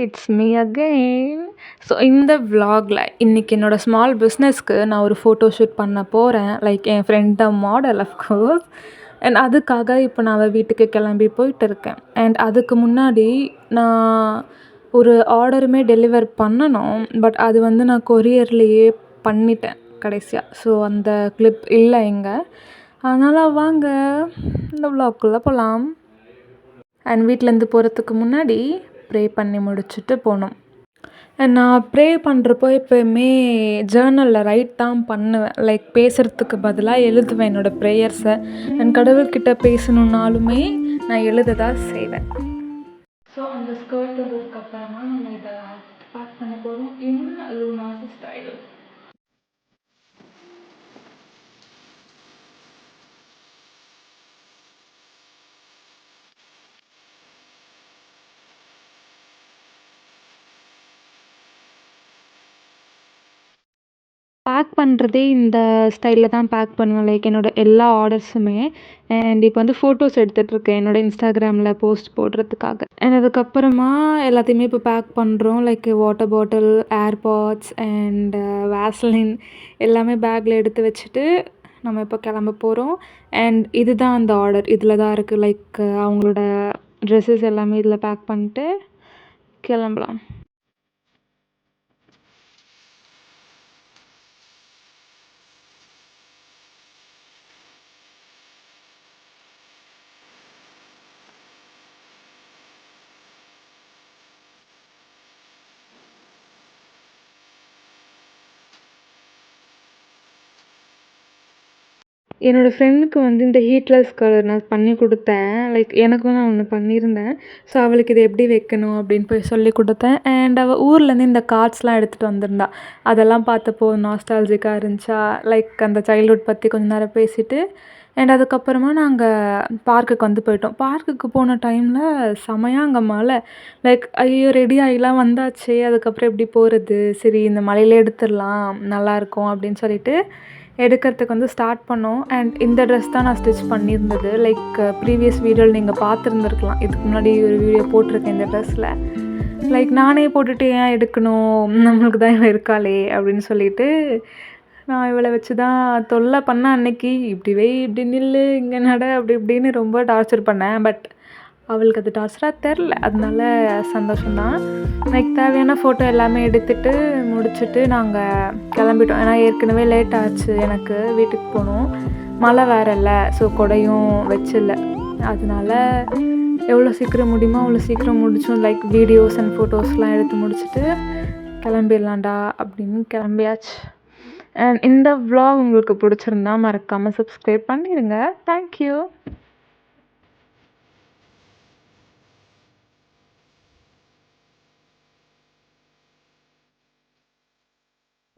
It's me again. So இந்த விலாகில் இன்றைக்கி என்னோடய ஸ்மால் பிஸ்னஸ்க்கு நான் ஒரு ஃபோட்டோ ஷூட் பண்ண போகிறேன். லைக் என் ஃப்ரெண்ட் தான் மாடல் அஃப்கோர்ஸ். அண்ட் அதுக்காக இப்போ நான் அவள் வீட்டுக்கு கிளம்பி போயிட்டு இருக்கேன். அண்ட் அதுக்கு முன்னாடி நான் ஒரு ஆர்டருமே டெலிவர் பண்ணணும். பட் அது வந்து நான் கொரியர்லேயே பண்ணிட்டேன் கடைசியாக. ஸோ அந்த கிளிப் இல்லை இங்கே. அதனால் வாங்க இந்த விலாக்குள்ளே போகலாம். அண்ட் வீட்டிலேருந்து போகிறதுக்கு முன்னாடி ப்ரே பண்ணி முடிச்சுட்டு போனோம். அண்ட் நான் ப்ரே பண்ணுறப்போ எப்போயுமே ஜேர்னலில் ரைட் தான் பண்ணுவேன். லைக் பேசுகிறதுக்கு பதிலாக எழுதுவேன் என்னோடய ப்ரேயர்ஸை. அண்ட் கடவுள்கிட்ட பேசணுன்னாலுமே நான் எழுத தான் செய்வேன். ஸோ அந்த ஸ்கர்ட் வந்ததுக்கப்புறமா நம்ம இதை பேக் பண்ண போகிறோம் இன் லூனாஸ் ஸ்டைல். பேக் பண்ணுறதே இந்த ஸ்டைலில் தான் பேக் பண்ணுவேன். லைக் என்னோடய எல்லா ஆர்டர்ஸுமே. அண்ட் இப்போ வந்து ஃபோட்டோஸ் எடுத்துகிட்ருக்கேன் என்னோடய இன்ஸ்டாகிராமில் போஸ்ட் போடுறதுக்காக. அண்ட் அதுக்கப்புறமா எல்லாத்தையுமே இப்போ பேக் பண்ணுறோம். Like water bottle, AirPods and Vaseline எல்லாமே பேக்கில் எடுத்து வச்சுட்டு நம்ம இப்போ கிளம்ப போகிறோம். அண்ட் இதுதான் அந்த ஆர்டர். இதில் தான் இருக்குது. லைக் அவங்களோட ட்ரெஸ்ஸஸ் எல்லாமே இதில் பேக் பண்ணிட்டு கிளம்பலாம். என்னோடய ஃப்ரெண்டுக்கு வந்து இந்த ஹீட்லெஸ் கலர் நான் பண்ணி கொடுத்தேன். லைக் எனக்கும் நான் ஒன்று பண்ணியிருந்தேன். ஸோ அவளுக்கு இது எப்படி வைக்கணும் அப்படின்னு போய் சொல்லி கொடுத்தேன். அண்ட் அவள் ஊர்லேருந்து இந்த கார்ட்ஸ்லாம் எடுத்துகிட்டு வந்திருந்தா. அதெல்லாம் பார்த்தப்போ நாஸ்டாலஜிக்காக இருந்துச்சா. லைக் அந்த சைல்ட்ஹுட் பற்றி கொஞ்சம் நேரம் பேசிவிட்டு அண்ட் அதுக்கப்புறமா நாங்கள் பார்க்குக்கு வந்து போயிட்டோம். பார்க்குக்கு போன டைமில் செமையாக அங்கே மழை. லைக் ஐயோ ரெடி ஆகிலாம் வந்தாச்சு, அதுக்கப்புறம் எப்படி போகிறது, சரி இந்த மழையிலே எடுத்துடலாம் நல்லாயிருக்கும் அப்படின்னு சொல்லிட்டு எடுக்கிறதுக்கு வந்து ஸ்டார்ட் பண்ணோம். அண்ட் இந்த ட்ரெஸ் தான் நான் ஸ்டிச் பண்ணியிருந்தது. லைக் ப்ரீவியஸ் வீடியோவில் நீங்கள் பார்த்துருந்துருக்கலாம். இதுக்கு முன்னாடி ஒரு வீடியோ போட்டிருக்கேன் இந்த ட்ரெஸ்ஸில். லைக் நானே போட்டுட்டு ஏன் எடுக்கணும், நம்மளுக்கு தான் இவள் இருக்காளே அப்படின்னு சொல்லிட்டு நான் இவளை வச்சு தான் தொல்லை பண்ணேன் அன்னைக்கு. இப்படி வை, இப்படி நில்லு, இங்கே நட, அப்படி இப்படின்னு ரொம்ப டார்ச்சர் பண்ணேன். பட் அவளுக்கு அது டார்ச்சராக தெரில. அதனால சந்தோஷம்தான். லைக் தேவையான ஃபோட்டோ எல்லாமே எடுத்துகிட்டு முடிச்சுட்டு நாங்கள் கிளம்பிட்டோம். ஏன்னா ஏற்கனவே லேட் ஆச்சு எனக்கு வீட்டுக்கு போகணும். மழை வேறு இல்லை. ஸோ கொடையும் வச்சில்ல. அதனால எவ்வளோ சீக்கிரம் முடியுமோ அவ்வளோ சீக்கிரம் முடிச்சோம். லைக் வீடியோஸ் அண்ட் ஃபோட்டோஸ்லாம் எடுத்து முடிச்சுட்டு கிளம்பிடலாண்டா அப்படின்னு கிளம்பியாச்சு. அண்ட் இந்த vlog உங்களுக்கு பிடிச்சிருந்தா மறக்காமல் சப்ஸ்கிரைப் பண்ணிடுங்க. தேங்க்யூ.